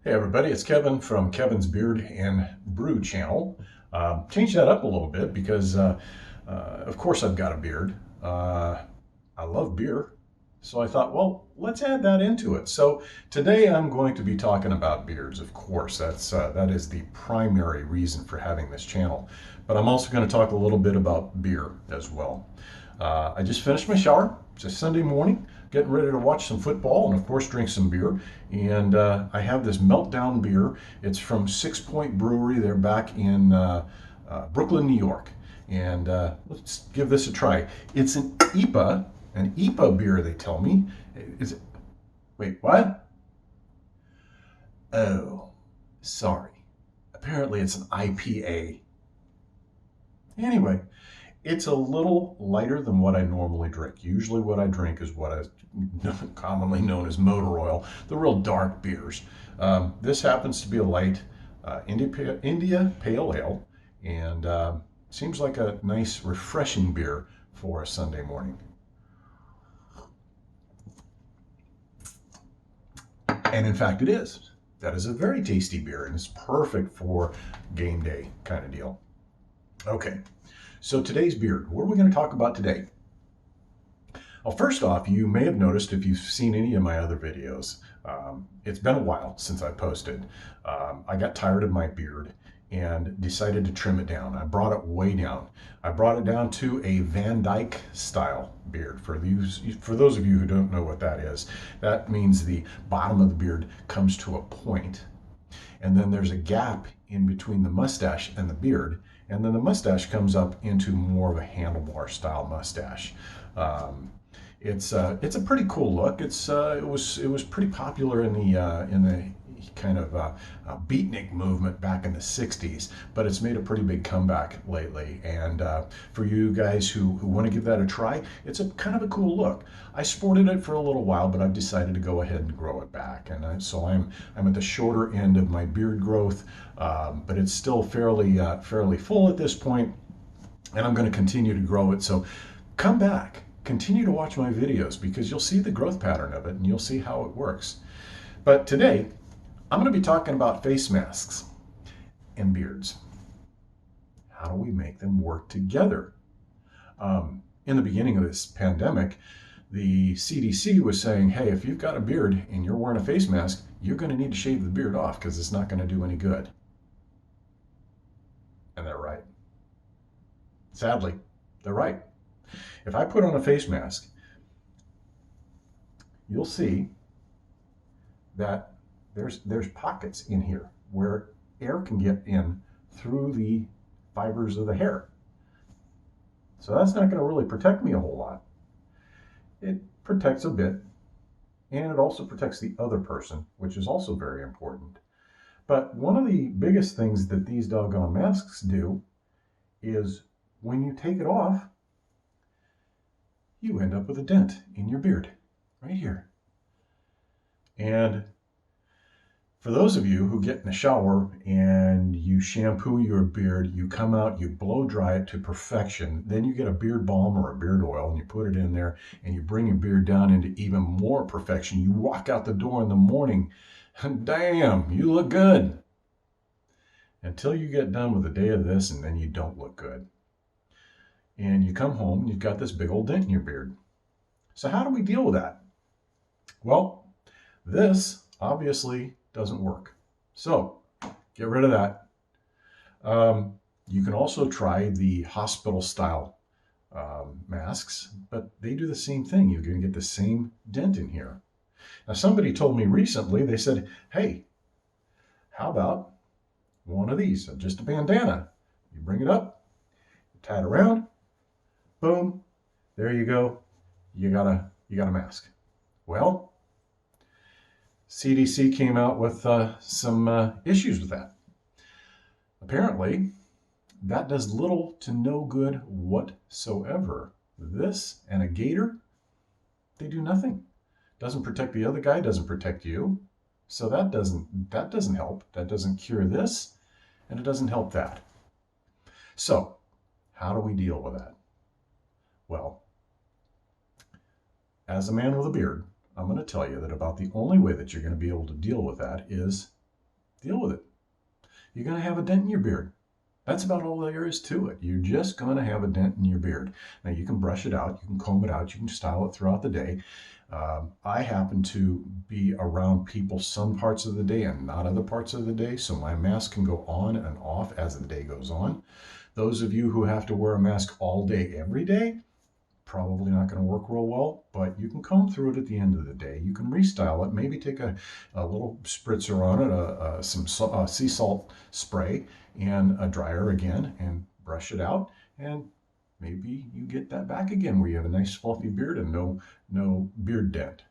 Hey everybody, it's Kevin from Kevin's Beard and Brew channel. Changed that up a little bit because, of course, I've got a beard. I love beer, so I thought, well, let's add that into it. So today I'm going to be talking about beards. Of course, that is the primary reason for having this channel. But I'm also going to talk a little bit about beer as well. I just finished my shower. It's a Sunday morning, getting ready to watch some football and, of course, drink some beer. And I have this Meltdown beer. It's from 6 Point Brewery. They're back in Brooklyn, New York. And let's give this a try. It's an IPA beer, they tell me. Is it? Wait, what? Oh, sorry. Apparently, it's an IPA. Anyway, it's a little lighter than what I normally drink. Usually what I drink is what is commonly known as motor oil, the real dark beers. This happens to be a light India Pale Ale, and seems like a nice, refreshing beer for a Sunday morning. And in fact, it is. That is a very tasty beer, and it's perfect for game day kind of deal. Okay, so today's beard, what are we going to talk about today? Well, first off, you may have noticed if you've seen any of my other videos, it's been a while since I posted. I got tired of my beard and decided to trim it down. I brought it way down. I brought it down to a Van Dyke style beard. For those of you who don't know what that is, that means the bottom of the beard comes to a point, and then there's a gap in between the mustache and the beard, and then the mustache comes up into more of a handlebar style mustache. It's a pretty cool look. It was pretty popular in the kind of beatnik movement back in the 60s, but it's made a pretty big comeback lately. And for you guys who want to give that a try, it's a kind of a cool look. I sported it for a little while, but I've decided to go ahead and grow it back. And so I'm at the shorter end of my beard growth, but it's still fairly full at this point, and I'm going to continue to grow it. So come back. Continue to watch my videos because you'll see the growth pattern of it and you'll see how it works. But today, I'm going to be talking about face masks and beards. How do we make them work together? In the beginning of this pandemic, the CDC was saying, hey, if you've got a beard and you're wearing a face mask, you're going to need to shave the beard off because it's not going to do any good. And they're right. Sadly, they're right. If I put on a face mask, you'll see that there's pockets in here where air can get in through the fibers of the hair. So that's not going to really protect me a whole lot. It protects a bit, and it also protects the other person, which is also very important. But one of the biggest things that these doggone masks do is when you take it off, you end up with a dent in your beard, right here. And for those of you who get in the shower and you shampoo your beard, you come out, you blow dry it to perfection, then you get a beard balm or a beard oil and you put it in there and you bring your beard down into even more perfection. You walk out the door in the morning and damn, you look good. Until you get done with a day of this, and then you don't look good. And you come home and you've got this big old dent in your beard. So how do we deal with that? Well, this obviously doesn't work. So get rid of that. You can also try the hospital style masks, but they do the same thing. You're going to get the same dent in here. Now, somebody told me recently, they said, hey, how about one of these, just a bandana. You bring it up, you tie it around, boom, there you go. You got a mask. Well, CDC came out with some issues with that. Apparently, that does little to no good whatsoever. This and a gator, they do nothing. Doesn't protect the other guy, doesn't protect you. So that doesn't help. That doesn't cure this, and it doesn't help that. So, how do we deal with that? Well, as a man with a beard, I'm going to tell you that about the only way that you're going to be able to deal with that is Deal with it. You're going to have a dent in your beard. That's about all there is to it. You're just going to have a dent in your beard. Now, you can brush it out, you can comb it out, you can style it throughout the day. I happen to be around people some parts of the day and not other parts of the day, so my mask can go on and off as the day goes on. Those of you who have to wear a mask all day, every day, probably not going to work real well, but you can comb through it at the end of the day. You can restyle it, maybe take a little spritzer on it, some sea salt spray, and a dryer again, and brush it out, and maybe you get that back again where you have a nice fluffy beard and no beard dent.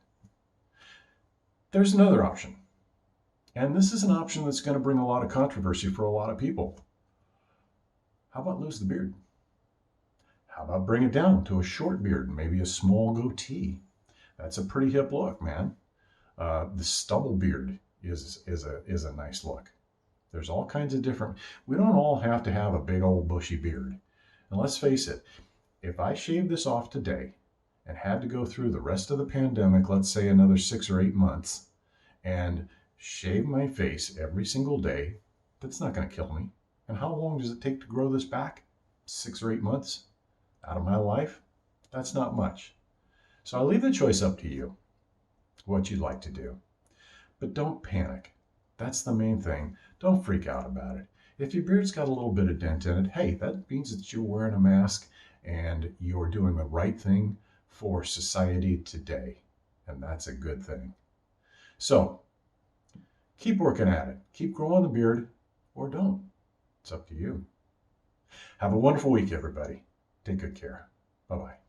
There's another option, and this is an option that's going to bring a lot of controversy for a lot of people. How about lose the beard? How about bring it down to a short beard, maybe a small goatee? That's a pretty hip look, man. The stubble beard is a nice look. There's all kinds of different. We don't all have to have a big old bushy beard. And let's face it, if I shaved this off today and had to go through the rest of the pandemic, let's say another 6 or 8 months, and shave my face every single day, that's not going to kill me. And how long does it take to grow this back? 6 or 8 months out of my life? That's not much. So I leave the choice up to you, what you'd like to do. But don't panic. That's the main thing. Don't freak out about it. If your beard's got a little bit of dent in it, hey, that means that you're wearing a mask and you're doing the right thing for society today. And that's a good thing. So keep working at it. Keep growing the beard, or don't. It's up to you. Have a wonderful week, everybody. Take good care. Bye-bye.